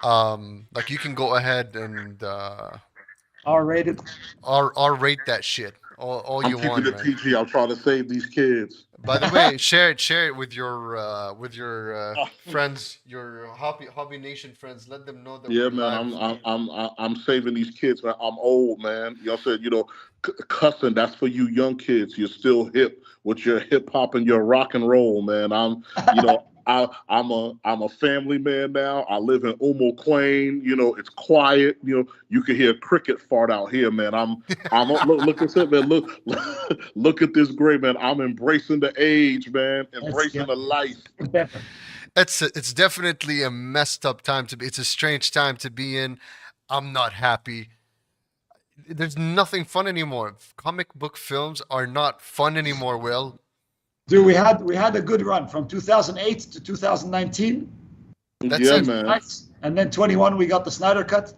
Like you can go ahead and R-rated. R rate that shit all I'm you keeping want, it man. PG. I'm trying to save these kids. By the way, share it with your friends, your hobby nation friends. Let them know that Yeah, we're man, live. I'm saving these kids, man. I'm old, man. Y'all said, cussing. That's for you young kids. You're still hip with your hip hop and your rock and roll, man. I'm a family man now. I live in Umo Quain. It's quiet. You can hear a cricket fart out here, man. Look at it, man. Look look at this gray man. I'm embracing the age, man. That's Embracing the life. better. It's definitely a messed up time to be. It's a strange time to be in. I'm not happy. There's nothing fun anymore. Comic book films are not fun anymore, Will. Dude, we had a good run from 2008 to 2019. That's Yeah, it. man. Nice. And then 21 we got the Snyder cut,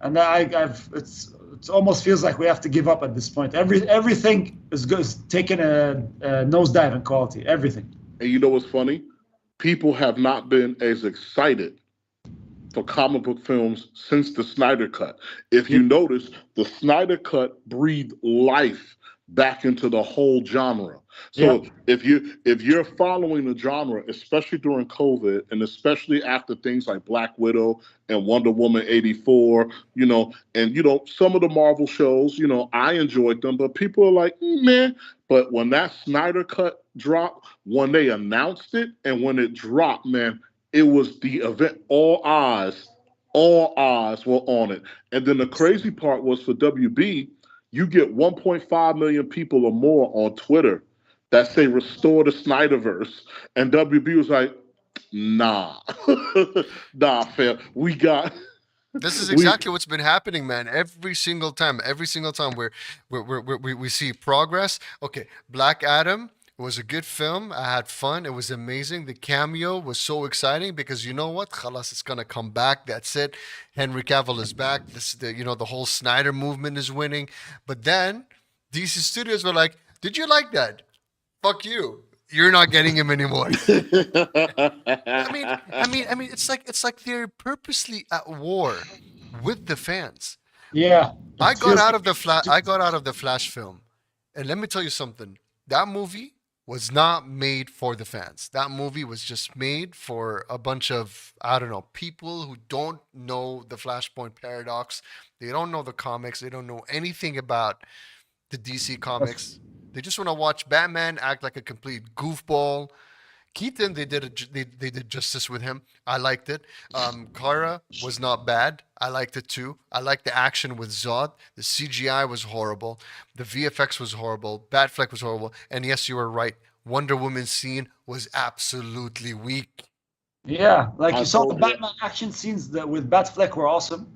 and I've it almost feels like we have to give up at this point. Everything is good, is taking a nosedive in quality. Everything. And you know what's funny? People have not been as excited for comic book films since the Snyder Cut. If Yeah. you notice, the Snyder Cut breathed life back into the whole genre. Yeah. So if you're following the genre, especially during COVID, and especially after things like Black Widow and Wonder Woman 84, and some of the Marvel shows, I enjoyed them, but people are like, man. But when that Snyder Cut dropped, when they announced it and when it dropped, man, it was the event. All eyes were on it. And then the crazy part was for WB, you get 1.5 million people or more on Twitter that say restore the Snyderverse. And WB was like, nah, nah, fam. This is We, exactly what's been happening, man. Every single time we see progress. Okay, Black Adam was a good film. I had fun. It was amazing. The cameo was so exciting because you know what? Khalas, it's gonna come back. That's it. Henry Cavill is back. The whole Snyder movement is winning. But then DC Studios were like, "Did you like that? Fuck you. You're not getting him anymore." It's like they're purposely at war with the fans. Yeah. I It got feels out like of the Flash. I got out of the Flash film, and let me tell you something. That movie was not made for the fans. That movie was just made for a bunch of, I don't know, people who don't know the Flashpoint paradox. They don't know the comics. They don't know anything about the DC comics. They just want to watch Batman act like a complete goofball. Keaton, they did justice with him. I liked it. Kara was not bad. I liked it too. I liked the action with Zod. The CGI was horrible. The VFX was horrible. Batfleck was horrible. And yes, you were right. Wonder Woman scene was absolutely weak. Yeah, like I you saw the told you. Batman action scenes that with Batfleck were awesome,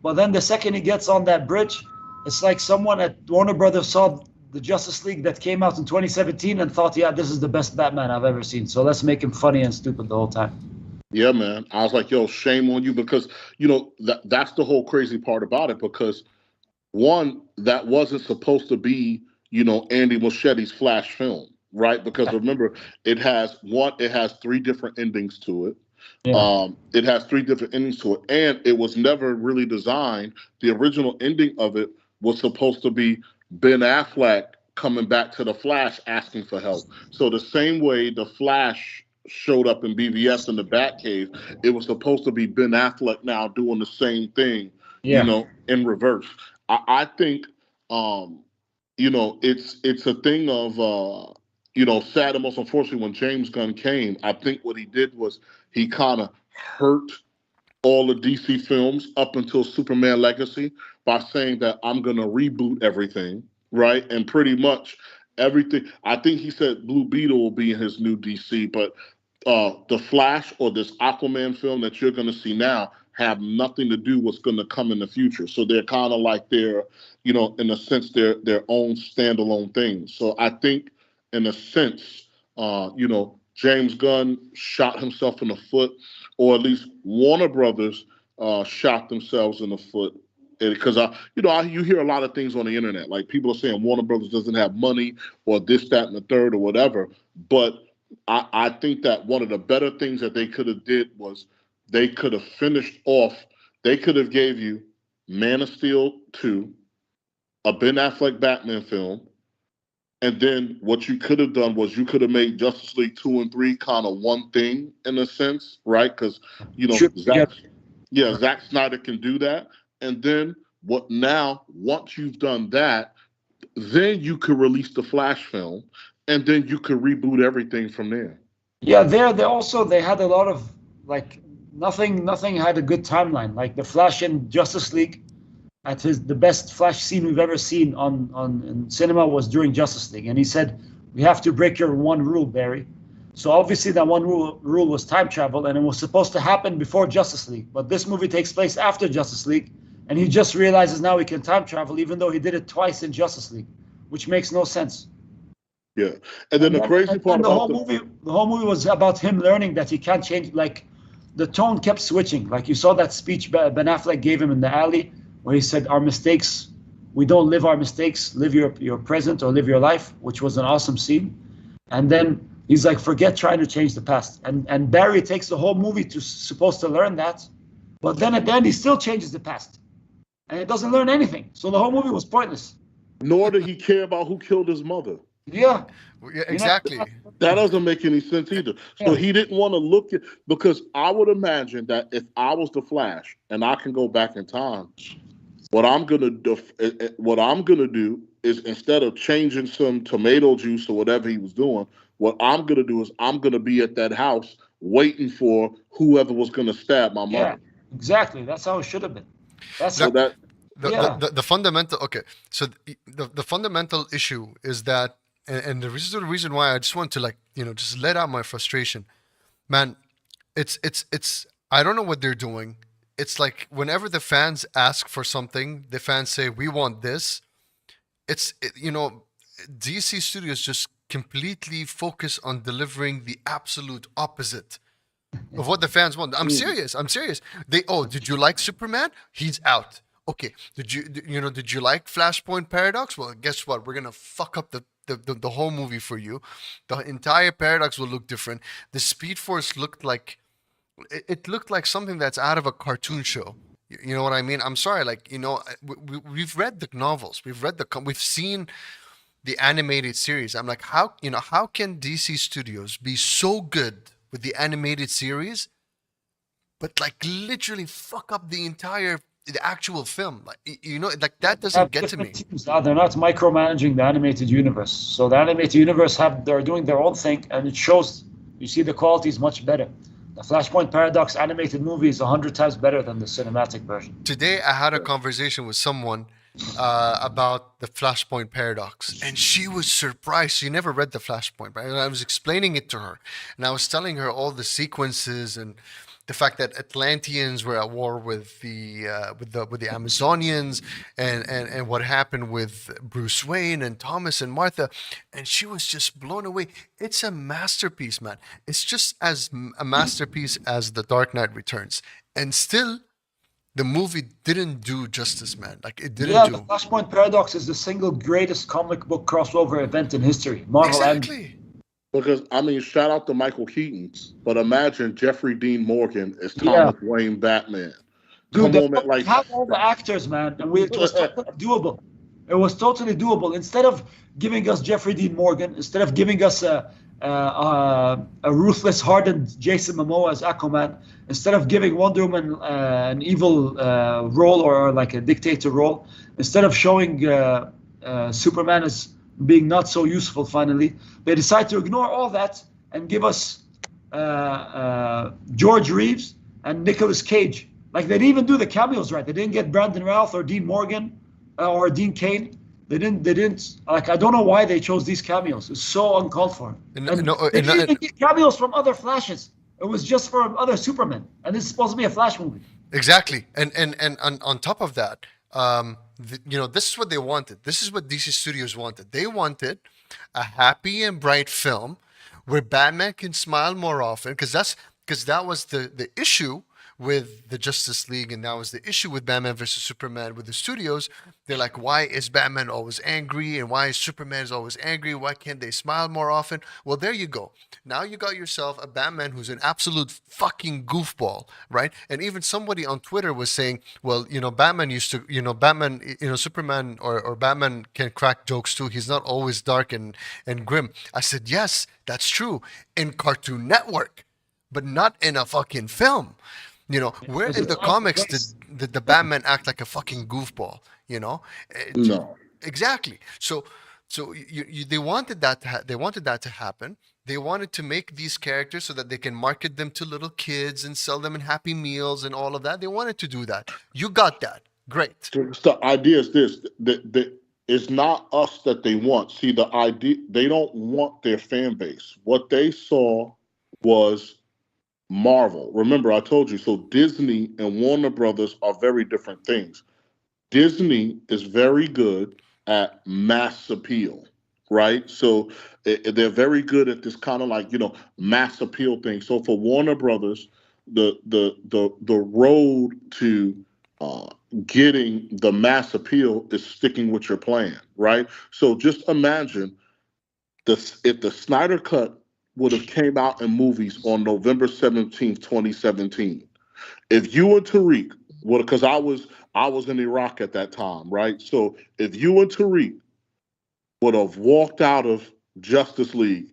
but then the second he gets on that bridge, it's like someone at Warner Brothers saw the Justice League that came out in 2017 and thought, yeah, this is the best Batman I've ever seen. So let's make him funny and stupid the whole time. Yeah, man. I was like, yo, shame on you because, that's the whole crazy part about it because one, that wasn't supposed to be, Andy Muschietti's Flash film, right? Because remember, it has three different endings to it. Yeah. It has three different endings to it, and it was never really designed. The original ending of it was supposed to be Ben Affleck coming back to the Flash asking for help. So the same way the Flash showed up in BVS in the Batcave, it was supposed to be Ben Affleck now doing the same thing, Yeah. in reverse. I think, it's a thing of, sad and most unfortunately when James Gunn came, I think what he did was he kind of hurt all the DC films up until Superman Legacy by saying that I'm going to reboot everything, right? And pretty much everything. I think he said Blue Beetle will be in his new DC, but the Flash or this Aquaman film that you're going to see now have nothing to do with what's going to come in the future. So they're kind of like they're, in a sense, they're their own standalone things. So I think, in a sense, James Gunn shot himself in the foot, or at least Warner Brothers shot themselves in the foot. Because you hear a lot of things on the internet, like people are saying Warner Brothers doesn't have money, or this, that, and the third, or whatever. But I think that one of the better things that they could have did was they could have finished off. They could have gave you Man of Steel 2, a Ben Affleck Batman film, and then what you could have done was you could have made Justice League 2 and 3 kind of one thing in a sense, right? Because Zack Snyder can do that. And then once you've done that, then you could release the Flash film, and then you could reboot everything from there. Yeah, they had a lot of like nothing had a good timeline. Like the Flash in Justice League, the best Flash scene we've ever seen in cinema was during Justice League, and he said, "We have to break your one rule, Barry." So obviously that one rule was time travel, and it was supposed to happen before Justice League. But this movie takes place after Justice League, and he just realizes now he can time travel, even though he did it twice in Justice League, which makes no sense. Yeah, and then the crazy part about the whole movie was about him learning that he can't change. Like the tone kept switching. Like you saw that speech Ben Affleck gave him in the alley, where he said, "Our mistakes, we don't live our mistakes. Live your present or live your life," which was an awesome scene. And then he's like, "Forget trying to change the past." And Barry takes the whole movie supposed to learn that, but then at the end he still changes the past, and it doesn't learn anything. So the whole movie was pointless. Nor did he care about who killed his mother. Yeah. Exactly. That doesn't make any sense either. So he didn't want to look at, because I would imagine that if I was the Flash and I can go back in time, what I'm gonna do is, instead of changing some tomato juice or whatever he was doing, what I'm gonna do is I'm gonna be at that house waiting for whoever was gonna stab my mother. Yeah, exactly. That's how it should have been. The fundamental the fundamental issue is that, and the reason why I just want to just let out my frustration, man. It's I don't know what they're doing. It's like whenever the fans ask for something, the fans say we want this. DC Studios just completely focus on delivering the absolute opposite of what the fans want. I'm serious. Did you like Superman? He's out. Okay. Did you like Flashpoint Paradox? Well, guess what? We're gonna fuck up the whole movie for you. The entire paradox will look different. The Speed Force looked like something that's out of a cartoon show. You know what I mean? I'm sorry. We've read the novels. We've seen the animated series. I'm like, how can DC Studios be so good with the animated series, but literally fuck up the actual film? That doesn't get to me. Teams now, they're not micromanaging the animated universe. So the animated universe they're doing their own thing, and it shows. You see the quality is much better. The Flashpoint Paradox animated movie is 100 times better than the cinematic version. Today I had a conversation with someone about the Flashpoint Paradox, and she was surprised. She never read the Flashpoint, right? And I was explaining it to her, and I was telling her all the sequences and the fact that Atlanteans were at war with the Amazonians, and what happened with Bruce Wayne and Thomas and Martha, and she was just blown away. It's a masterpiece, man. It's just as a masterpiece as The Dark Knight Returns, and still, the movie didn't do justice, man. It didn't do. The Flashpoint Paradox is the single greatest comic book crossover event in history. Marvel exactly. Because, shout out to Michael Keaton, but imagine Jeffrey Dean Morgan as Thomas Wayne Batman. Dude, we have all the actors, man, and it was totally doable. It was totally doable. Instead of giving us Jeffrey Dean Morgan, instead of giving us a ruthless, hardened Jason Momoa as Aquaman, instead of giving Wonder Woman an evil role or a dictator role, instead of showing Superman as being not so useful, finally, they decide to ignore all that and give us George Reeves and Nicolas Cage. They didn't even do the cameos right. They didn't get Brandon Routh or Dean Morgan or Dean Cain. They didn't. I don't know why they chose these cameos. It's so uncalled for. They didn't even get cameos from other Flashes. It was just for other Supermen, and this is supposed to be a Flash movie. Exactly, and on top of that, this is what they wanted. This is what DC Studios wanted. They wanted a happy and bright film where Batman can smile more often, because that was the issue with the Justice League, and that was the issue with Batman versus Superman with the studios. They're like, why is Batman always angry, and why is Superman always angry? Why can't they smile more often? Well, there you go. Now you got yourself a Batman who's an absolute fucking goofball, right? And even somebody on Twitter was saying, well, Batman used to, Batman, Superman or Batman can crack jokes too. He's not always dark and grim. I said, yes, that's true in Cartoon Network, but not in a fucking film. Where There's in a the time and comics place. did the Batman act like a fucking goofball? It- No. exactly. So they wanted that they wanted that to happen. They wanted to make these characters so that they can market them to little kids and sell them in Happy Meals and all of that. They wanted to do that. You got that. Great. So the idea is this: that it's not us that they want. See, the idea, they don't want their fan base. What they saw was Marvel. Remember, I told you. So Disney and Warner Brothers are very different things. Disney is very good at mass appeal, right? So they're very good at this kind of like mass appeal thing. So for Warner Brothers, the road to uh, getting the mass appeal is sticking with your plan, right? So just imagine if the Snyder Cut would have came out in movies on November 17th, 2017. If you and Tariq would, because I was in Iraq at that time, right? So if you and Tariq would have walked out of Justice League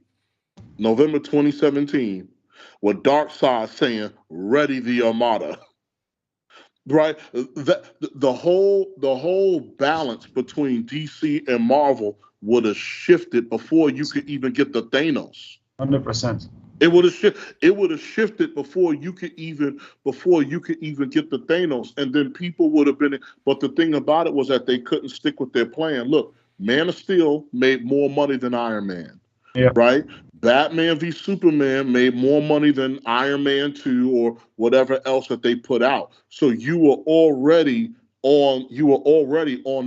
November 2017 with Darkseid saying "Ready the Armada," right? The whole balance between DC and Marvel would have shifted before you could even get the Thanos. 100%. It would have shifted before you could even get the Thanos, and then people would have been. But the thing about it was that they couldn't stick with their plan. Look, Man of Steel made more money than Iron Man, Yeah, right? Batman v Superman made more money than Iron Man 2 or whatever else that they put out. So you were already on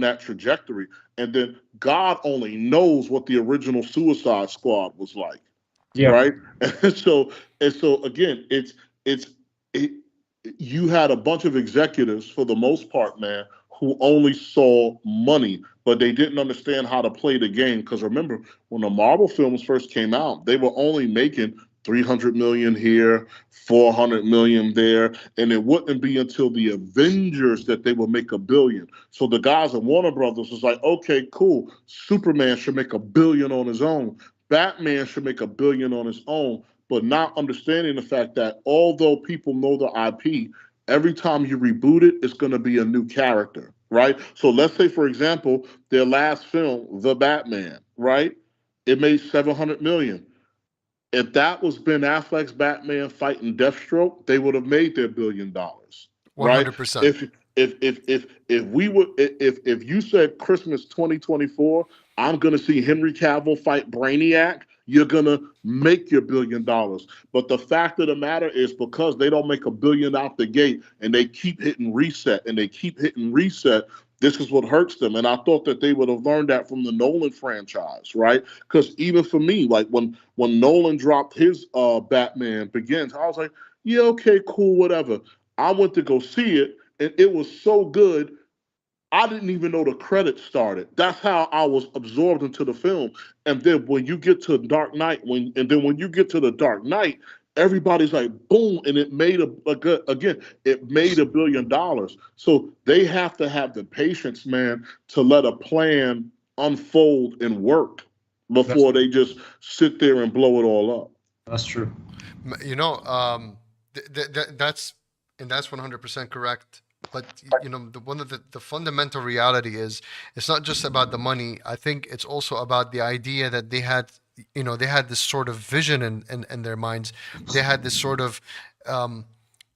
that trajectory. And then God only knows what the original Suicide Squad was like, yeah, right? And so again, it, you had a bunch of executives for the most part, man, who only saw money, but they didn't understand how to play the game. Because remember, when the Marvel films first came out, they were only making 300 million here, 400 million there, and it wouldn't be until the Avengers that they would make a billion. So the guys at Warner Brothers was like, okay, cool, Superman should make a billion on his own, Batman should make a billion on his own, but not understanding the fact that although people know the IP, every time you reboot it, it's going to be a new character, right? So let's say, for example, their last film, The Batman, right? It made 700 million. If that was Ben Affleck's Batman fighting Deathstroke, they would have made their $1 billion, right? 100%. If you said Christmas 2024, I'm gonna see Henry Cavill fight Brainiac, you're gonna make your $1 billion. But the fact of the matter is, because they don't make a billion out the gate and they keep hitting reset and they keep hitting reset, this is what hurts them. And I thought that they would have learned that from the Nolan franchise, right? Because even for me, like when Nolan dropped his Batman Begins, I was like, yeah, okay, cool, whatever. I went to go see it, and it was so good. I didn't even know the credits started. That's how I was absorbed into the film. And then when you get to Dark Knight, when you get to the Dark Knight, everybody's like, boom, and it made again, it made $1 billion. So they have to have the patience, man, to let a plan unfold and work that's before they just sit there and blow it all up. that's true. You know, that's and that's 100% correct. But one of the fundamental reality is it's not just about the money. I think it's also about the idea that they had. They had this sort of vision in their minds. They had this sort of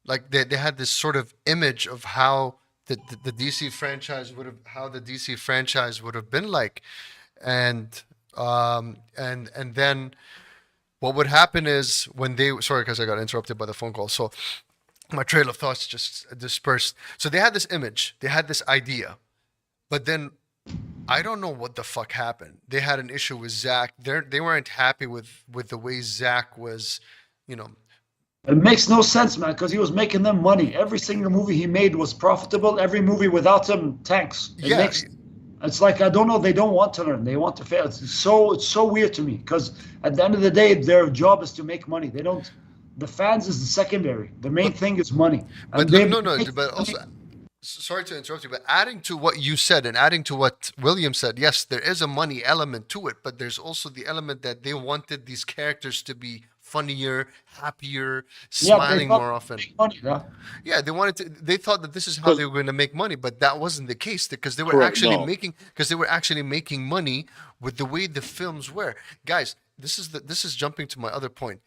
like they had this sort of image of how the DC franchise would have how the DC franchise would have been like, and then what would happen is when they sorry because I got interrupted by the phone call. So my trail of thoughts just dispersed. So they had this image, they had this idea, but then I don't know what the fuck happened. They had an issue with Zach. They weren't happy with the way Zach was, you know, It makes no sense, man, because he was making them money. Every single movie he made was profitable. Every movie without him tanks. Yeah. It's like, I don't know. They don't want to learn. They want to fail. It's so weird to me, because at the end of the day, their job is to make money. They don't. The fans is the secondary. The main thing is money. But And no, but also, sorry to interrupt you, but adding to what you said and adding to what William said, yes, there is a money element to it, but there's also the element that they wanted these characters to be funnier, happier, smiling more often. Money, yeah. Yeah, they thought that this is how they were going to make money, but that wasn't the case, because they were Correct, actually making money with the way the films were. Guys, this is jumping to my other point.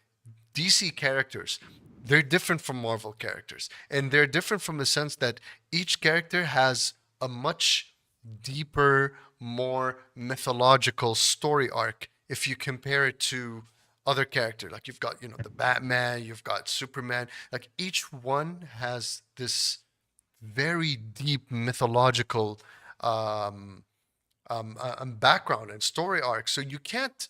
DC characters, they're different from Marvel characters, and they're different from the sense that each character has a much deeper, more mythological story arc if you compare it to other characters. Like you've got, the Batman, you've got Superman. Like each one has this very deep mythological background and story arc. So you can't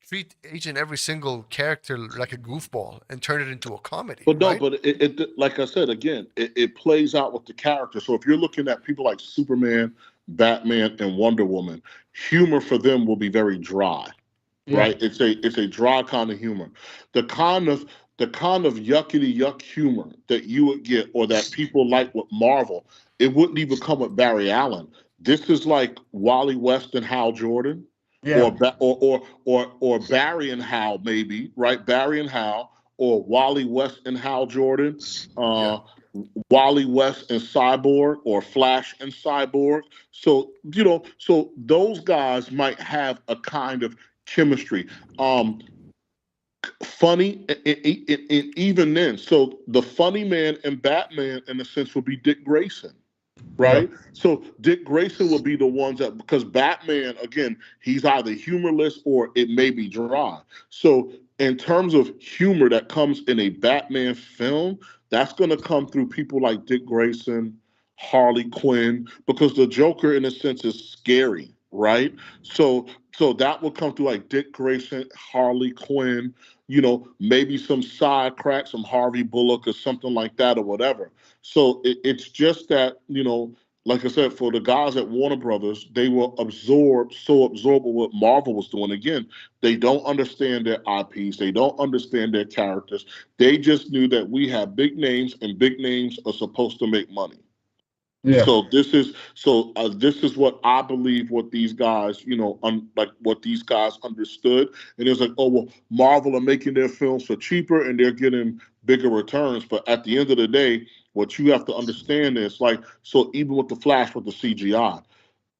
treat each and every single character like a goofball and turn it into a comedy. But no, right? but it like I said again, it plays out with the character. So if you're looking at people like Superman, Batman, and Wonder Woman, humor for them will be very dry, right? It's a dry kind of humor. The kind of yuckity yuck humor that you would get, or that people like with Marvel, it wouldn't even come with Barry Allen. This is like Wally West and Hal Jordan. Yeah. Or Barry and Hal, maybe, right? Barry and Hal, or Wally West and Hal Jordan, Wally West and Cyborg, or Flash and Cyborg. So, so those guys might have a kind of chemistry. Funny, and even then, so the funny man in Batman, in a sense, would be Dick Grayson. Right. So Dick Grayson will be the ones that, because Batman, again, he's either humorless or it may be dry. So in terms of humor that comes in a Batman film, that's going to come through people like Dick Grayson, Harley Quinn, because the Joker, in a sense, is scary. Right. So that will come through like Dick Grayson, Harley Quinn, maybe some side crack, some Harvey Bullock or something like that, or whatever. So it's just that, like I said, for the guys at Warner Brothers, they were absorbed with what Marvel was doing. Again, they don't understand their IPs. They don't understand their characters. They just knew that we have big names, and big names are supposed to make money. Yeah. So this is what I believe, what these guys, what these guys understood. And it's like, oh, well, Marvel are making their films for cheaper and they're getting bigger returns. But at the end of the day, what you have to understand is, like, so even with the Flash, with the CGI,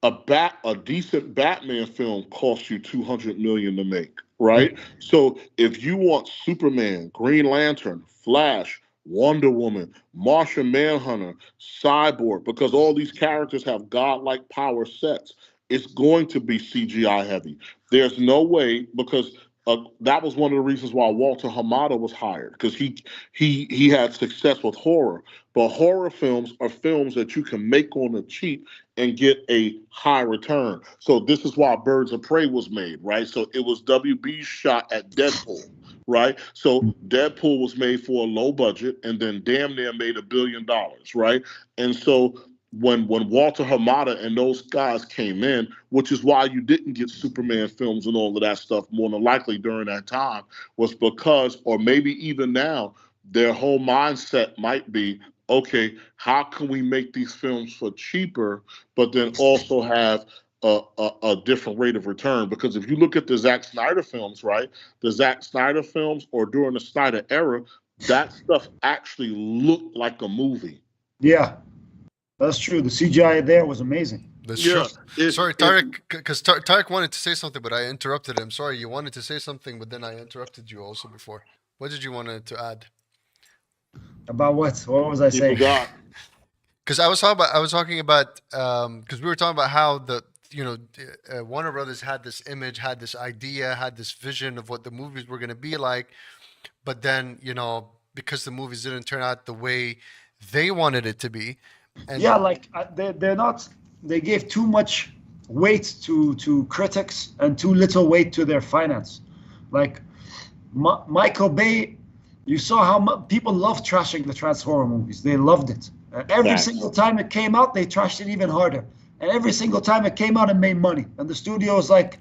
a decent Batman film costs you $200 million to make, right? So if you want Superman, Green Lantern, Flash, Wonder Woman, Martian Manhunter, Cyborg, because all these characters have godlike power sets, it's going to be CGI heavy. There's no way, because that was one of the reasons why Walter Hamada was hired, because he had success with horror. But horror films are films that you can make on the cheap and get a high return. So this is why Birds of Prey was made, right? So it was WB's shot at Deadpool. Right. So Deadpool was made for a low budget and then damn near made $1 billion. Right. And so when Walter Hamada and those guys came in, which is why you didn't get Superman films and all of that stuff more than likely during that time, was because, or maybe even now, their whole mindset might be, okay, how can we make these films for cheaper, but then also have a different rate of return? Because if you look at the Zack Snyder films, right, the Zack Snyder films, or during the Snyder era, that stuff actually looked like a movie. Yeah, that's true. The CGI there was amazing. That's true. Sorry, Tarek, because Tarek wanted to say something, but I interrupted him. Sorry, you wanted to say something, but then I interrupted you also before. What did you want to add? About what? What was I saying? Because I was talking about because we were talking about how Warner Brothers had this image, had this idea, had this vision of what the movies were going to be like, but then because the movies didn't turn out the way they wanted it to be. And they're not. They gave too much weight to critics and too little weight to their finance. Like Michael Bay, You saw how people love trashing the Transformer movies. They loved it. Every single time it came out, they trashed it even harder. And every single time it came out, it made money. And the studio was like,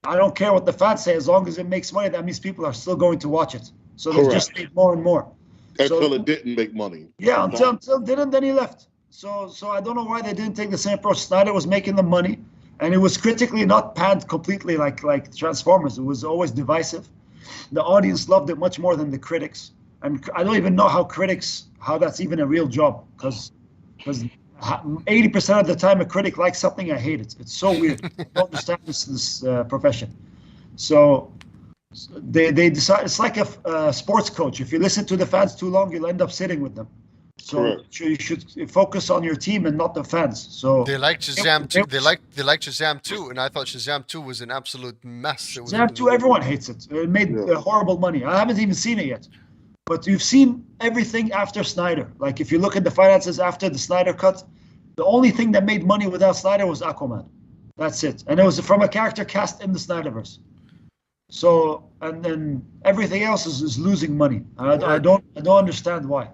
I don't care what the fans say, as long as it makes money, that means people are still going to watch it. So they just made more and more. Until it didn't make money. Yeah, until it didn't, then he left. So I don't know why they didn't take the same approach. Snyder was making the money, and it was critically not panned completely like Transformers. It was always divisive. The audience loved it much more than the critics. And I don't even know how that's even a real job, because 80% of the time a critic likes something, I hate it. It's so weird. I don't understand this profession. So they decide, it's like a sports coach. If you listen to the fans too long, you'll end up sitting with them. So you should focus on your team and not the fans. So they liked Shazam too. They liked Shazam too, and I thought Shazam 2 was an absolute mess. Shazam 2, everyone hates it. It made horrible money. I haven't even seen it yet. But you've seen everything after Snyder. Like, if you look at the finances after the Snyder cut, the only thing that made money without Snyder was Aquaman. That's it. And it was from a character cast in the Snyderverse. So, and then everything else is losing money. I don't understand why.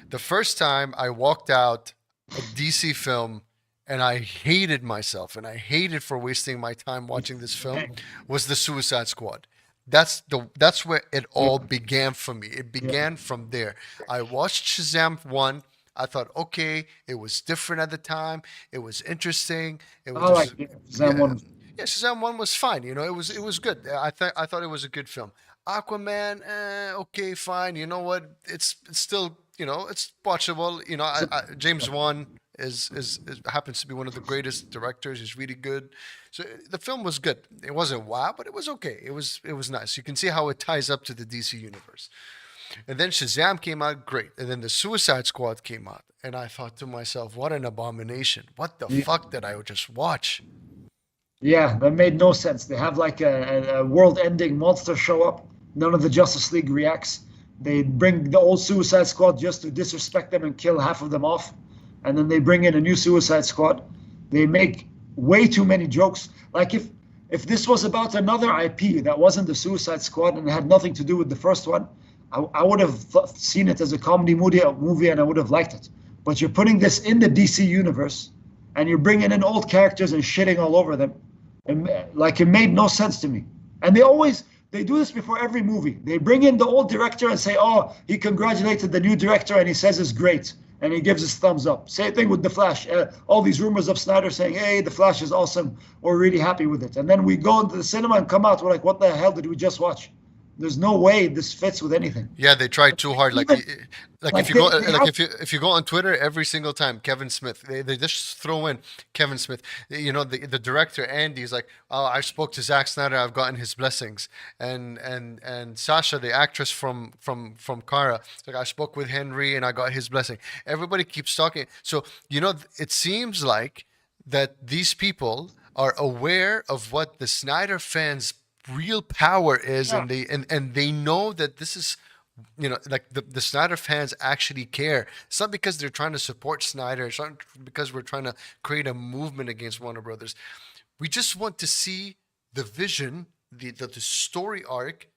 The first time I walked out a DC film and I hated myself and I hated for wasting my time watching this film was The Suicide Squad. That's where it all began for me. It began from there. I watched Shazam 1. I thought, okay, it was different at the time. It was interesting. It was Shazam 1. Yeah, Shazam 1 was fine. You know, it was good. I thought it was a good film. Aquaman, okay, fine. You know what? It's still, you know, it's watchable. You know, James Wan is happens to be one of the greatest directors. He's really good. So the film was good. It wasn't wow, but it was okay. It was nice. You can see how it ties up to the DC universe. And then Shazam came out, great. And then the Suicide Squad came out, and I thought to myself, what an abomination! What the fuck did I just watch? Yeah, that made no sense. They have like a world-ending monster show up. None of the Justice League reacts. They bring the old Suicide Squad just to disrespect them and kill half of them off. And then they bring in a new Suicide Squad. They make way too many jokes. Like, if this was about another IP that wasn't the Suicide Squad and had nothing to do with the first one, I would have seen it as a comedy movie and I would have liked it. But you're putting this in the DC universe and you're bringing in old characters and shitting all over them. And, like, it made no sense to me. And they do this before every movie. They bring in the old director and say, oh, he congratulated the new director and he says it's great. And he gives his thumbs up. Same thing with The Flash. All these rumors of Snyder saying, hey, The Flash is awesome. We're really happy with it. And then we go into the cinema and come out. We're like, what the hell did we just watch? There's no way this fits with anything. Yeah, they tried too hard. If you go on Twitter every single time, Kevin Smith, they just throw in Kevin Smith. You know, the director Andy's like, oh, I spoke to Zack Snyder, I've gotten his blessings. And Sasha, the actress from Kara, like, I spoke with Henry and I got his blessing. Everybody keeps talking. So, you know, it seems like that these people are aware of what the Snyder fans' real power is, and they know that this is, you know, like the Snyder fans actually care. It's not because they're trying to support Snyder. It's not because we're trying to create a movement against Warner Brothers. We just want to see the vision, the story arc.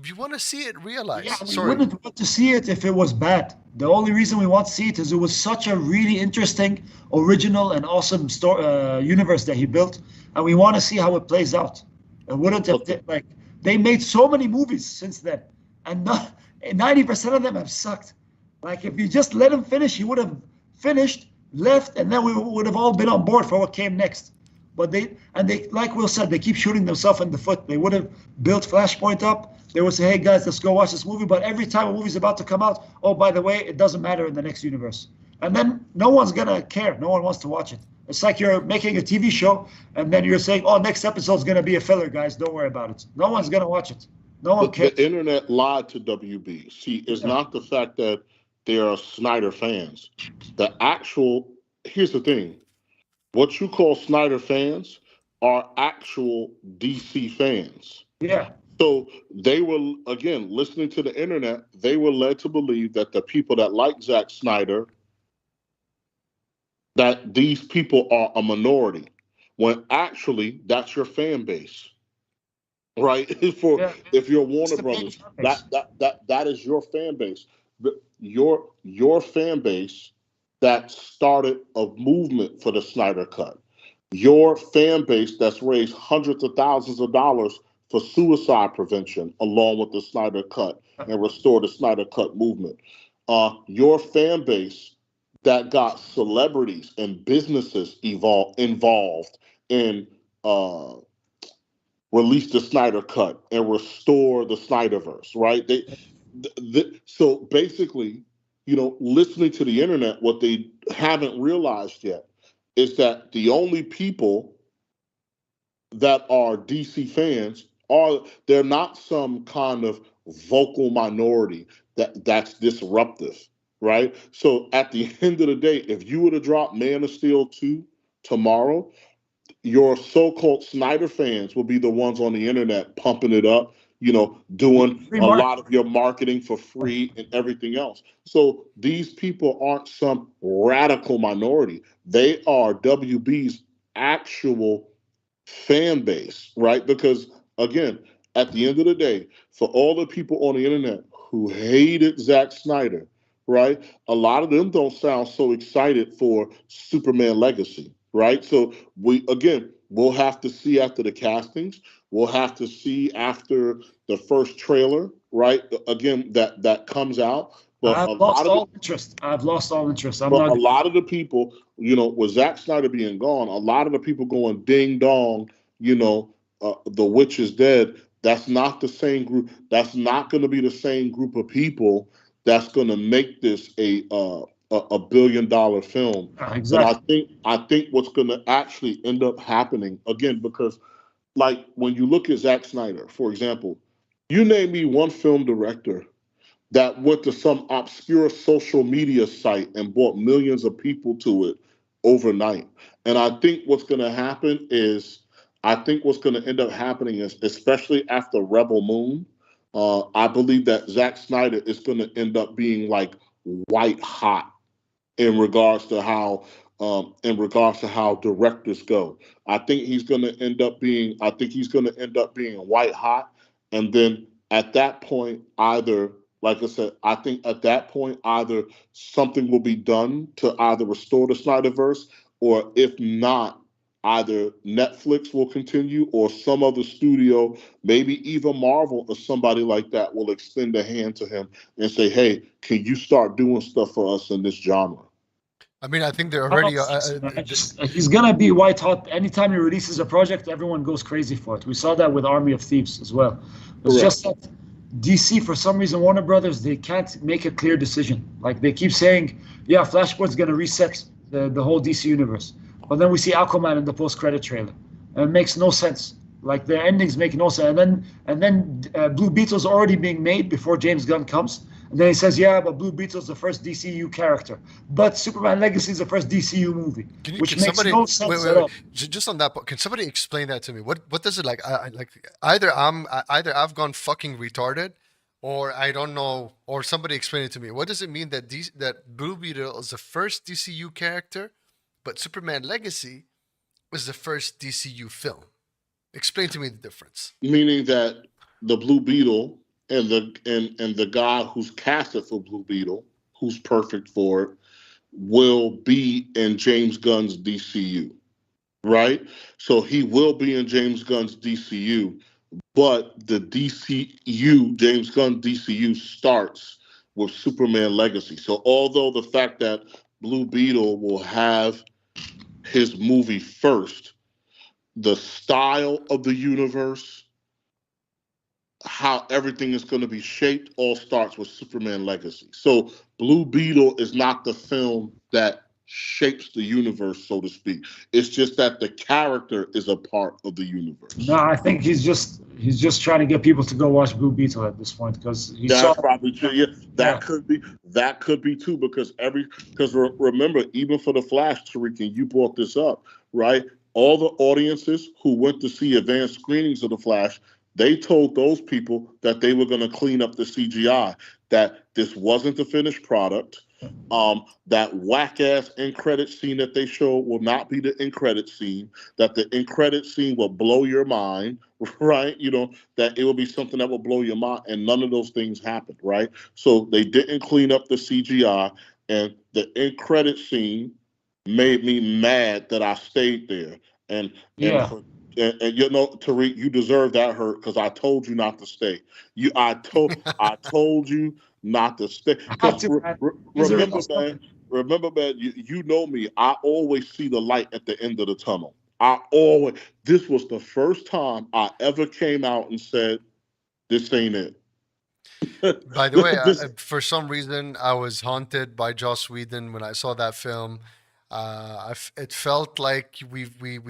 We want to see it realized. Yeah, we wouldn't want to see it if it was bad. The only reason we want to see it is it was such a really interesting, original, and awesome universe that he built, and we want to see how it plays out. It wouldn't have, like, they made so many movies since then, and 90% of them have sucked. Like, if you just let him finish, he would have finished, left, and then we would have all been on board for what came next. But they, like Will said, they keep shooting themselves in the foot. They would have built Flashpoint up. They would say, hey guys, let's go watch this movie. But every time a movie's about to come out, oh, by the way, it doesn't matter in the next universe. And then no one's gonna care. No one wants to watch it. It's like you're making a TV show and then you're saying, oh, next episode's going to be a filler, guys. Don't worry about it. No one's going to watch it. No one cares. The internet lied to WB. See, it's not the fact that they are Snyder fans. Here's the thing. What you call Snyder fans are actual DC fans. Yeah. So they were, again, listening to the internet, they were led to believe that the people that like Zack Snyder, that these people are a minority, when actually that's your fan base. right? For Yeah, if you're it's Warner the main Brothers, fan base. that is your fan base. Your fan base that started a movement for the Snyder Cut. Your fan base that's raised hundreds of thousands of dollars for suicide prevention, along with the Snyder Cut and restore the Snyder Cut movement. Your fan base that got celebrities and businesses involved in uh, release the Snyder Cut and restore the Snyderverse, right? So basically, listening to the internet, what they haven't realized yet is that the only people that are DC fans they're not some kind of vocal minority that's disruptive, right? So at the end of the day, if you were to drop Man of Steel 2 tomorrow, your so-called Snyder fans will be the ones on the internet pumping it up, doing Free a market. lot of your marketing for free and everything else. So these people aren't some radical minority. They are WB's actual fan base, right? Because again, at the end of the day, for all the people on the internet who hated Zack Snyder, right? A lot of them don't sound so excited for Superman Legacy, right? So we'll have to see after the castings. We'll have to see after the first trailer, right? Again, that comes out. But I've a lost lot of the all interest. I've lost all interest. I'm but not. a lot of the people, with Zack Snyder being gone, a lot of the people going ding dong, the witch is dead. That's not the same group. That's not going to be the same group of people that's going to make this a $1 billion film. And I Exactly. think I think what's going to actually end up happening again, because like when you look at Zack Snyder, for example, you name me one film director that went to some obscure social media site and brought millions of people to it overnight. And I think what's going to end up happening is, especially after Rebel Moon, I believe that Zack Snyder is going to end up being like white hot in regards to how directors go. I think he's going to end up being white hot, and then at that point, either like I said, I think at that point either something will be done to either restore the Snyderverse, or if not, either Netflix will continue or some other studio, maybe even Marvel or somebody like that, will extend a hand to him and say, "Hey, can you start doing stuff for us in this genre?" I mean, I think they're I don't already. think so, man. He's gonna be white hot. Anytime he releases a project, everyone goes crazy for it. We saw that with Army of Thieves as well. It's Correct. just that DC, for some reason, Warner Brothers, they can't make a clear decision. Like they keep saying, yeah, Flashpoint's gonna reset the whole DC universe, but then we see Aquaman in the post-credit trailer, and it makes no sense. Like their endings make no sense. And then Blue Beetle's already being made before James Gunn comes. And then he says, yeah, but Blue Beetle's the first DCU character. But Superman Legacy is the first DCU movie, which Can makes somebody no wait sense wait at wait all. just on that point? Can somebody explain that to me? What does it like? Like either I've gone fucking retarded, or I don't know, or somebody explain it to me. What does it mean that that Blue Beetle is the first DCU character, but Superman Legacy was the first DCU film? Explain to me the difference. Meaning that the Blue Beetle and the guy who's casted for Blue Beetle, who's perfect for it, will be in James Gunn's DCU, right? So he will be in James Gunn's DCU, but the DCU, James Gunn DCU, starts with Superman Legacy. So although the fact that Blue Beetle will have his movie first, the style of the universe, how everything is going to be shaped, all starts with Superman Legacy. So Blue Beetle is not the film that shapes the universe, so to speak. It's just that the character is a part of the No, universe. I think he's just trying to get people to go watch Blue Beetle at this point because he saw. That's probably true. Yeah, Yeah, that could be too, because remember, even for the Flash, Tariq, and you brought this up, right? All the audiences who went to see advanced screenings of the Flash, they told those people that they were going to clean up the CGI, that this wasn't the finished product, That whack ass end credit scene that they show will not be the end credit scene. That the end credit scene will blow your mind, right? That it will be something that will blow your mind, and none of those things happened, right? So they didn't clean up the CGI, and the end credit scene made me mad that I stayed there. And and Yeah. for and Tariq, you deserve that hurt because I told you not to stay. I told you not to stay. I have Because to, man. Misery remember, loves man, company. you know me. I always see the light at the end of the tunnel. I always. This was the first time I ever came out and said, "This ain't it." By the way, This. for some reason, I was haunted by Joss Whedon when I saw that film. It felt like we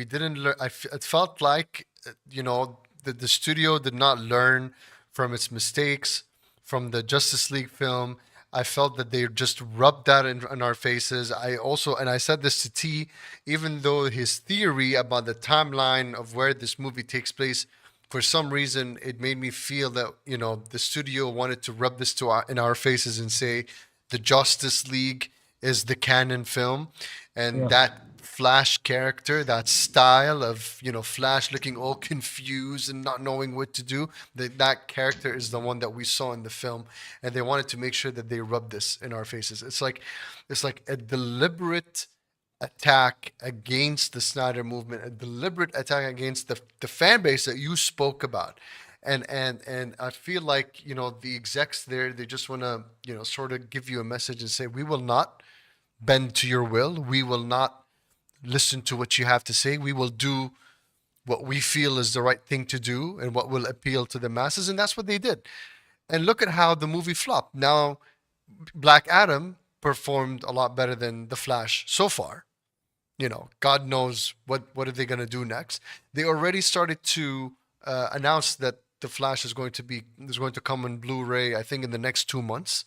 didn't learn. It felt like the studio did not learn from its mistakes from the Justice League film. I felt that they just rubbed that in our faces. And I said this to T, even though his theory about the timeline of where this movie takes place, for some reason it made me feel that the studio wanted to rub this in our faces and say the Justice League is the canon film, and Yeah. that Flash character, that style of Flash looking all confused and not knowing what to do, that character is the one that we saw in the film, and they wanted to make sure that they rub this in our faces. It's like a deliberate attack against the Snyder movement, a deliberate attack against the fan base that you spoke about. And I feel like, the execs there, they just want to, sort of give you a message and say, we will not bend to your will. We will not listen to what you have to say. We will do what we feel is the right thing to do and what will appeal to the masses. And that's what they did. And look at how the movie flopped. Now, Black Adam performed a lot better than The Flash so far. God knows what are they going to do next. They already started to announce that the Flash is going to come on Blu-ray, I think, in the next 2 months.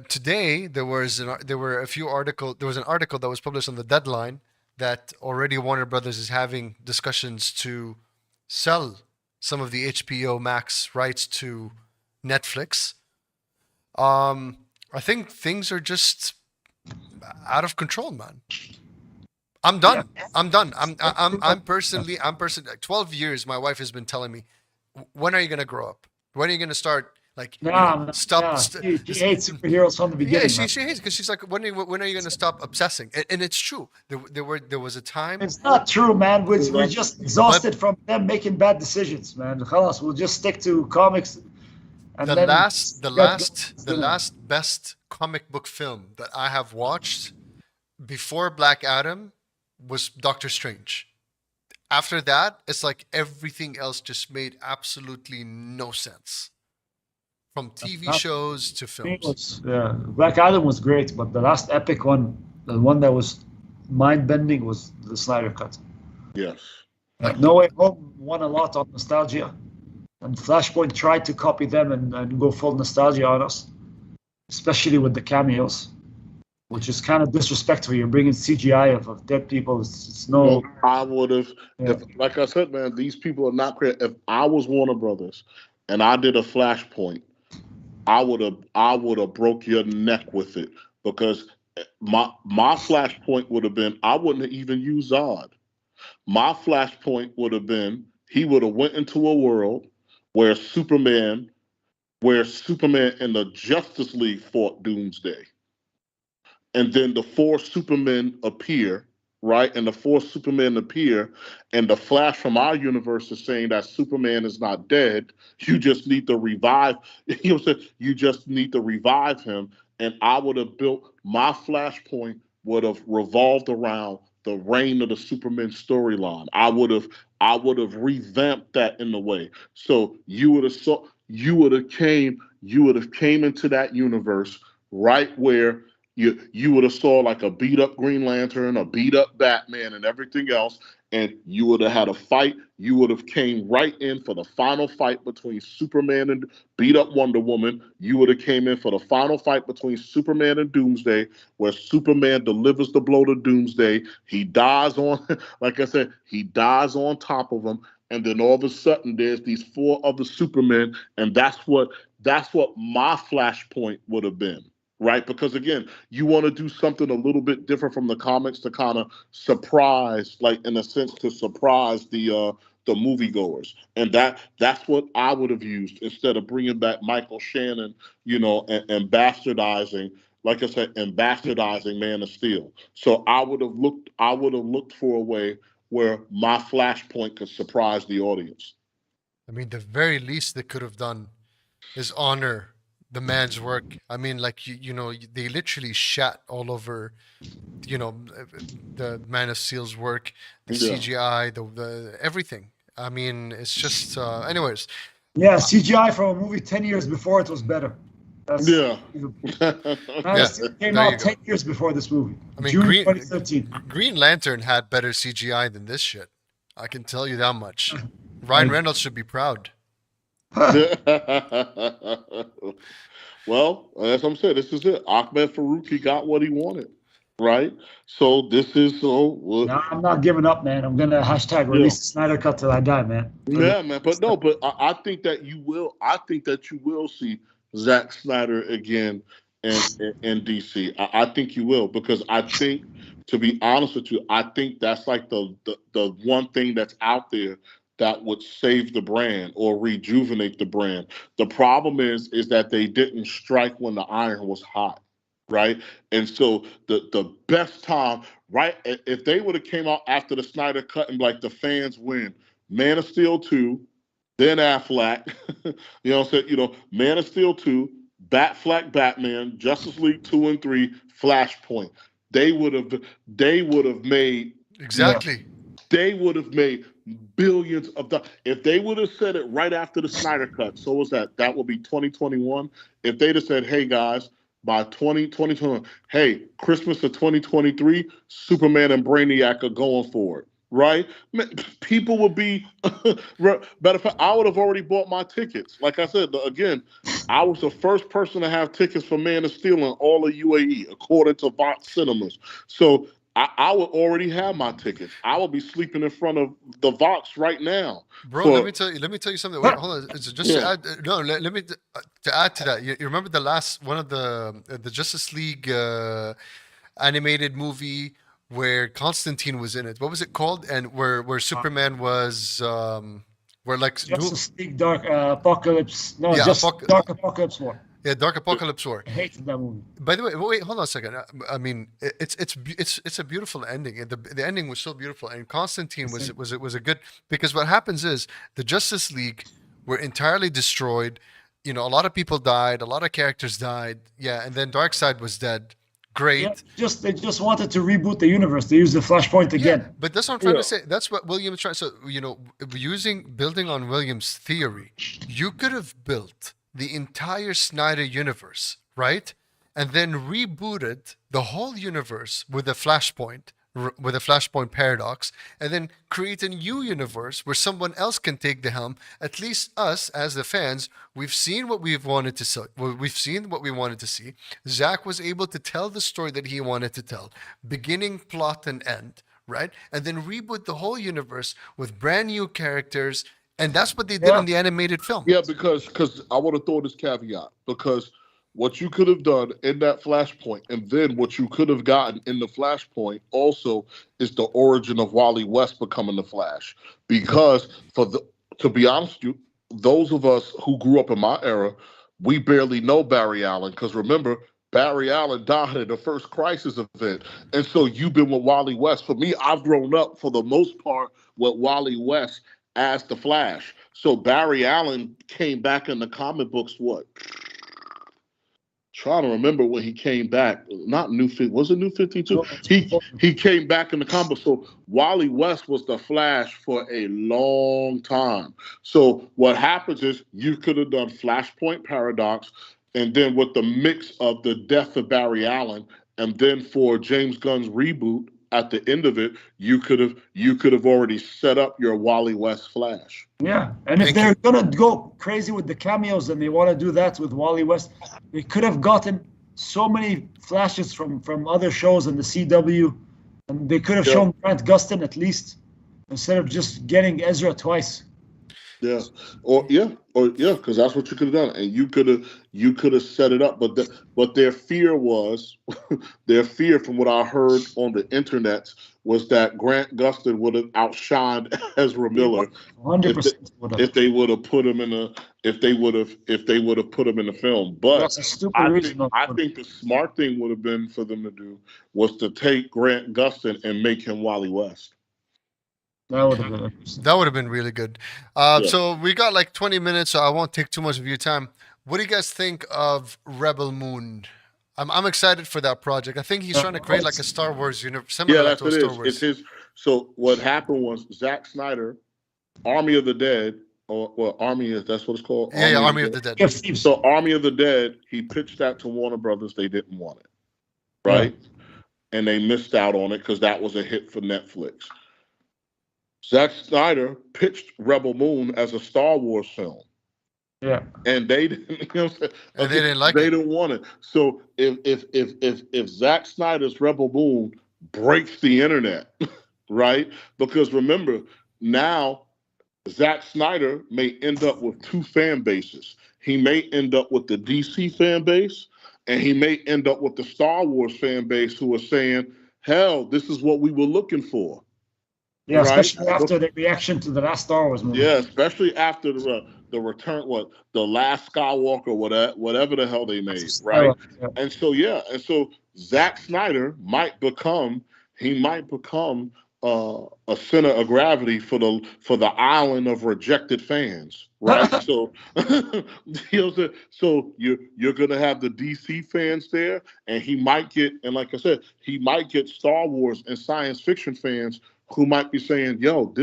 Today there was an article that was published on the Deadline that already Warner Brothers is having discussions to sell some of the HBO Max rights to Netflix. I think things are just out of control, man. I'm Yeah. done. I'm done. I'm personally 12 years my wife has been telling me, when are you going to grow up? When are you going to start, like, Nah, man. stop Yeah. She hates superheroes from the yeah, beginning, she man. she hates because she's like, when are you going to stop obsessing? And it's true. There was a time, It's not true, man. We're That's just but exhausted from them making bad decisions, man. Khalas, we'll just stick to comics and the then last the get going. last the last best comic book film that I have watched before Black Adam was Doctor Strange. After that, it's like everything else just made absolutely no sense, from TV Not shows to me films. was yeah. Black Adam was great, but the last epic one, the one that was mind bending, was the Snyder cut. yes. Like, No Way Home won a lot on nostalgia, and Flashpoint tried to copy them and go full nostalgia on us, especially with the cameos, which is kind of disrespectful. You're bringing CGI of dead people. It's Well, no. I would have, Yeah. if, like I said, man, these people are not clear. If I was Warner Brothers and I did a Flashpoint, I would have broke your neck with it because my Flashpoint would have been I wouldn't have even used Zod. My Flashpoint would have been he would have went into a world where Superman, where Superman and the Justice League fought Doomsday, and then the four Supermen appear, right? And the four Supermen appear, and the Flash from our universe is saying that Superman is not dead. You just need to revive. You know what I'm saying? You just need to revive him. And I would have built my Flashpoint would have revolved around the reign of the Superman storyline. I would have revamped that in the way. So you would have came into that universe right where you would have saw like a beat up Green Lantern, a beat up Batman, and everything else, and you would have had a fight. You would have came right in for the final fight between Superman and beat up Wonder Woman. You would have came in for the final fight between Superman and Doomsday, where Superman delivers the blow to Doomsday. He dies on, like I said, he dies on top of him, and then all of a sudden there's these four other Supermen, and that's what my Flashpoint would have been. right? Because again, you want to do something a little bit different from the comics to kind of surprise, like in a sense, to surprise the moviegoers, and that's what I would have used instead of bringing back Michael Shannon, and bastardizing. Like I said, and bastardizing Man of Steel. So I would have looked for a way where my Flashpoint could surprise the audience. I mean, the very least they could have done is honor the man's work. I mean, like they literally shat all over, the Man of Steel's work, the Yeah. CGI, the everything. I mean, it's just. Anyways, Yeah, CGI from a movie 10 years before it was better. That's, Yeah. Man of Steel came there you out go. 10 years before this movie. I mean, June Green 2013. Green Lantern had better CGI than this shit. I can tell you that much. Ryan Reynolds should be proud. Well, as I'm saying, this is it. Ahmed Farouk, got what he wanted, right? So this is No, I'm not giving up, man. I'm gonna hashtag release the Snyder Cut till I die, man. yeah, man. But no, but I think that you will. I think that you will see Zack Snyder again in DC. I think you will, because I think, to be honest with you, I think that's like the one thing that's out there that would save the brand or rejuvenate the brand. The problem is that they didn't strike when the iron was hot, right? And so the best time, right? If they would have came out after the Snyder Cut and like the fans win, Man of Steel 2, then Affleck, you know what I'm saying? Man of Steel 2, Batfleck Batman, Justice League 2 and 3, Flashpoint. They would have made Exactly. They would have made billions of dollars. If they would have said it right after the Snyder Cut, so was that would be 2021. If they'd have said, hey guys, by 2021, hey, Christmas of 2023, Superman and Brainiac are going for it, right? People would be, matter of fact, I would have already bought my tickets. Like I said, again, I was the first person to have tickets for Man of Steel in all of UAE, according to Vox Cinemas. So I would already have my tickets. I would be sleeping in front of the Vox right now. Bro, let me tell you something. Wait, hold on. It's just Yeah. to add, no, let me to add to that. You remember the last one of the Justice League animated movie where Constantine was in it? What was it called? And where Superman was where like Justice League Dark Apocalypse. No, Yeah, just Dark Apocalypse War. yeah, Dark Apocalypse War. I hated that movie. By the way, wait, hold on a second. I mean, it's a beautiful ending. The ending was so beautiful, and Constantine was a good, because what happens is the Justice League were entirely destroyed. A lot of people died, a lot of characters died. Yeah, and then Darkseid was dead. Great. Yeah, they just wanted to reboot the universe. They used the Flashpoint again. Yeah, but that's what I'm trying to say. That's what Williams trying. So building on Williams' theory, you could have built the entire Snyder universe, right? And then rebooted the whole universe with a Flashpoint paradox, and then create a new universe where someone else can take the helm. At least us, as the fans, we've seen what we've wanted to see. We've seen what we wanted to see. Zack was able to tell the story that he wanted to tell, beginning, plot, and end, right? And then reboot the whole universe with brand new characters. And that's what they did in the animated film. Yeah, because I want to throw this caveat, because what you could have done in that Flashpoint, and then what you could have gotten in the Flashpoint also is the origin of Wally West becoming the Flash. Because to be honest with you, those of us who grew up in my era, we barely know Barry Allen, because remember, Barry Allen died in the first Crisis event. And so you've been with Wally West. For me, I've grown up for the most part with Wally West as the Flash. So Barry Allen came back in the comic books, trying to remember when he came back. Not New 50, was it New 52? He came back in the comic. So Wally West was the Flash for a long time. So what happens is you could have done Flashpoint Paradox, and then with the mix of the death of Barry Allen, and then for James Gunn's reboot at the end of it, you could have already set up your Wally West Flash. Yeah, and if they're gonna go crazy with the cameos and they want to do that with Wally West, they could have gotten so many flashes from other shows in the CW, and they could have shown Grant Gustin at least, instead of just getting Ezra twice. Yeah, because that's what you could have done, and you could have set it up, but their fear was, their fear, from what I heard on the internet, was that Grant Gustin would have outshined Ezra Miller if they, 100% would have. if they would have put him in a if they would have put him in the film. But That's a stupid I reason. think I think the smart thing would have been for them to do was to take Grant Gustin and make him Wally West. That would have been interesting. That would have been really good. Yeah. So we got like 20 minutes, so I won't take too much of your time. What do you guys think of Rebel Moon? I'm excited for that project. I think he's trying to create like a Star Wars universe, similar Yeah, like that's to what a it Star is. Wars. It's his. So what happened was Zack Snyder, Army of the Dead, or well, Army is that's what it's called. Yeah, Army of the Dead. Yes, Steve. So Army of the Dead, he pitched that to Warner Brothers. They didn't want it, right? And they missed out on it because that was a hit for Netflix. Zack Snyder pitched Rebel Moon as a Star Wars film. Yeah. And they didn't, you know what I'm saying? And they didn't like They it. didn't want it. So if Zack Snyder's Rebel Moon breaks the internet, right? Because remember, now Zack Snyder may end up with two fan bases. He may end up with the DC fan base, and he may end up with the Star Wars fan base who are saying, hell, this is what we were looking for. Yeah, Right. especially after the reaction to the last Star Wars movie. Yeah, especially after the return, the last Skywalker, whatever the hell they made, right? Yeah. And so Zack Snyder might become a center of gravity for the island of rejected fans, right? So so you're gonna have the DC fans there, and he might get, and like I said, he might get Star Wars and science fiction fans who might be saying, yo,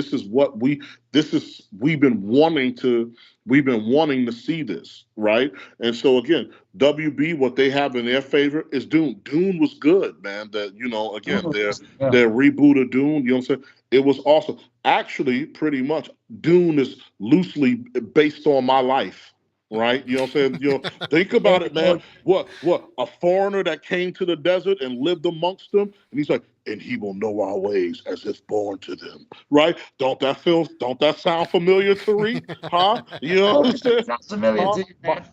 we've been wanting to see this, right? And so again, WB, what they have in their favor is Dune. Dune was good, man. That, again, their reboot of Dune, you know what I'm saying? It was awesome. Actually, pretty much, Dune is loosely based on my life. Right, you know what I'm saying? Think about it, man. What? A foreigner that came to the desert and lived amongst them, and he's like, and he will know our ways as if born to them. Right? Don't that sound familiar, Tariq? Huh? You know what I'm saying? Sounds familiar to you, man.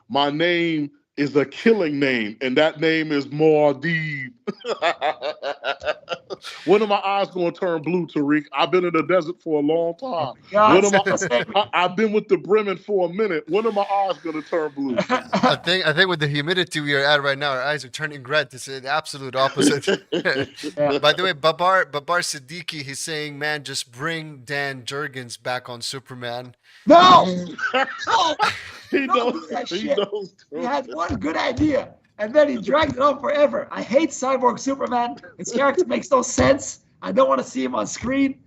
My name is a killing name, and that name is Muad'Dib. When are my eyes going to turn blue, Tariq? I've been in the desert for a long time. I've been with the Bremen for a minute. When are my eyes going to turn blue? I think with the humidity we are at right now, our eyes are turning red. This is the absolute opposite. By the way, Babar Siddiqui, he's saying, man, just bring Dan Jurgens back on Superman. No! He knows. He had one good idea, and then he dragged it on forever. I hate Cyborg Superman. His character makes no sense. I don't want to see him on screen.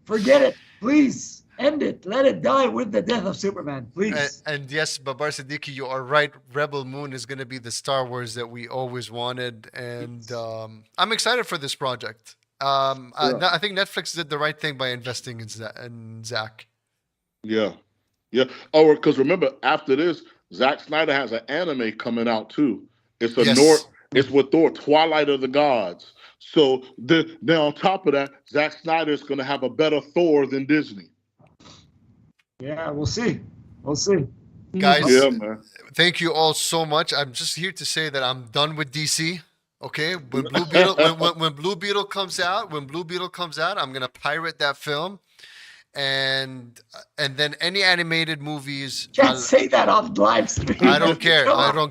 Forget it. Please, end it. Let it die with the death of Superman. Please. And yes, Babar Siddiqui, you are right. Rebel Moon is going to be the Star Wars that we always wanted. And I'm excited for this project. I think Netflix did the right thing by investing in Zach. Yeah. Oh, because remember, after this, Zack Snyder has an anime coming out too. It's It's with Thor, Twilight of the Gods. So then on top of that, Zack Snyder is going to have a better Thor than Disney. Yeah, we'll see. Guys, man. Thank you all so much. I'm just here to say that I'm done with DC. Okay, when Blue Beetle comes out, I'm gonna pirate that film. And then any animated movies. Can't say that on live stream. I don't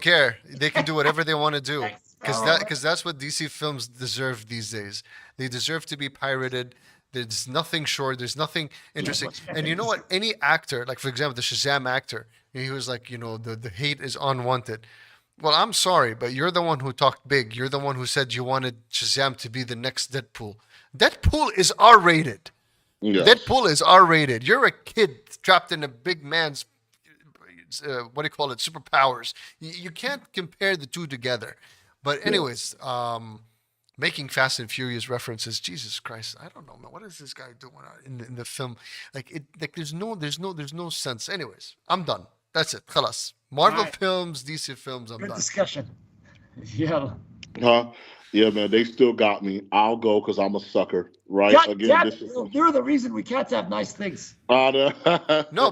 care. They can do whatever they want to do because that's what DC films deserve these days. They deserve to be pirated. There's nothing short. There's nothing interesting. And you know what? Any actor, like for example, the Shazam actor, he was like, the hate is unwanted. Well, I'm sorry, but you're the one who talked big. You're the one who said you wanted Shazam to be the next Deadpool. Deadpool is R-rated. Yes. Deadpool is R-rated. You're a kid trapped in a big man's, superpowers. You can't compare the two together. But anyways, making Fast and Furious references, Jesus Christ, I don't know, man. What is this guy doing in the film? There's no sense. Anyways, I'm done. That's it. Khalas. Marvel films, DC films, I'm Good done. discussion. Yeah. Yeah, man, they still got me. I'll go because I'm a sucker, right? God Again, damn this it, is Will, you're the reason we can't have nice things. No,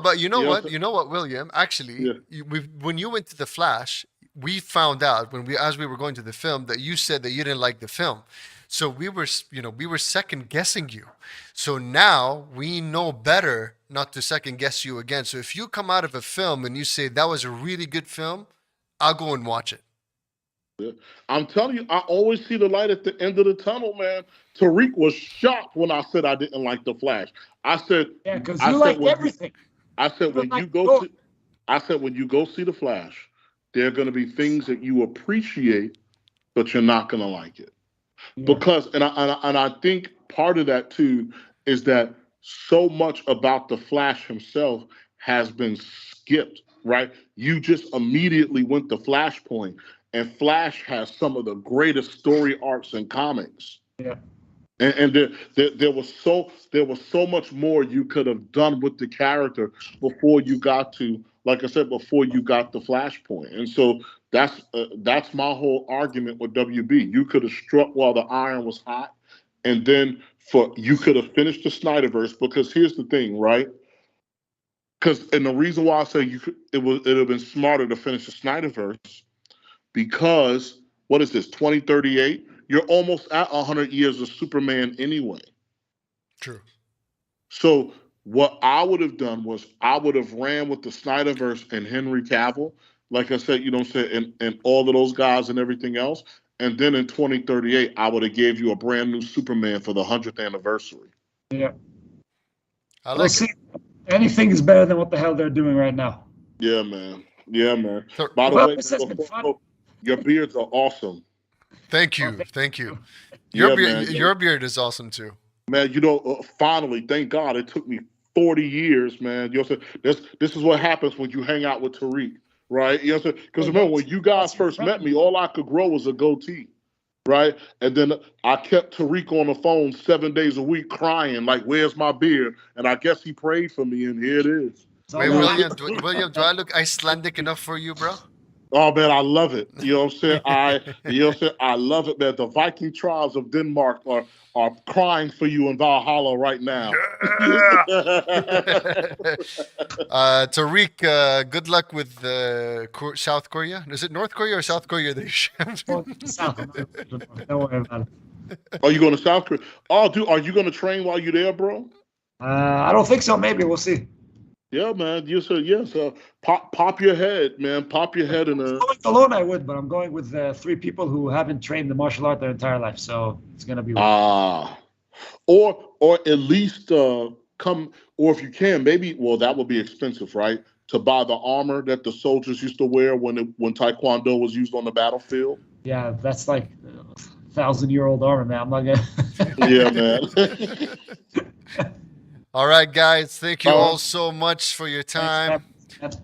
but you know Yeah, what? You know what, William? Actually, yeah, when you went to the Flash, we found out as we were going to the film that you said that you didn't like the film. So we were second guessing you. So now we know better not to second guess you again. So if you come out of a film and you say that was a really good film, I'll go and watch it. yeah. I'm telling you, I always see the light at the end of the tunnel, man. Tariq was shocked when I said I didn't like the Flash. I said, Yeah, because I you said liked when everything. I said You when you liked go Thor. see, I said when you go see the Flash, there are going to be things that you appreciate, but you're not going to like it. Yeah. Because and I think part of that too is that so much about the Flash himself has been skipped, right? You just immediately went to Flashpoint, and Flash has some of the greatest story arcs in comics. Yeah. And there was so much more you could have done with the character before you got to, like I said, before you got the Flashpoint. And so that's my whole argument with WB. You could have struck while the iron was hot, and then you could have finished the Snyderverse. Because here's the thing, right? And the reason why I say it would have been smarter to finish the Snyderverse, because what is this, 2038? You're almost at 100 years of Superman anyway. True. So what I would have done was I would have ran with the Snyderverse and Henry Cavill, like I said, and all of those guys and everything else. And then in 2038, I would have gave you a brand new Superman for the 100th anniversary. Yeah. I We'll like see. it. Anything is better than what the hell they're doing right now. Yeah, man. Yeah, man. So- By the Well, way, this has been fun. your beards are awesome. Thank you. Okay. Thank you. Yeah, man. Your beard is awesome too. Man, finally, thank God, it took me 40 years, man. You know what I'm saying? This is what happens when you hang out with Tariq, right? You know what I'm saying? Because remember, when you guys first met me, all I could grow was a goatee, right? And then I kept Tariq on the phone 7 days a week crying, like, where's my beard? And I guess he prayed for me, and here it is. Wait, William, do I look Icelandic enough for you, bro? Oh, man, I love it. You know what I'm saying? I love it, man. The Viking tribes of Denmark are crying for you in Valhalla right now. Tariq, good luck with South Korea. Is it North Korea or South Korea? South. Don't worry about it. Are you going to South Korea? Oh, dude, are you going to train while you're there, bro? I don't think so. Maybe we'll see. Yeah, man. You said yes. Pop your head, man. Pop your head in a. Going alone, I would, but I'm going with 3 people who haven't trained the martial art their entire life, so it's gonna be. Or at least come, or if you can, maybe. Well, that would be expensive, right? To buy the armor that the soldiers used to wear when Taekwondo was used on the battlefield. Yeah, that's like 1,000-year-old armor, man. I'm not gonna. Yeah, man. All right, guys. Thank you all so much for your time. Thanks,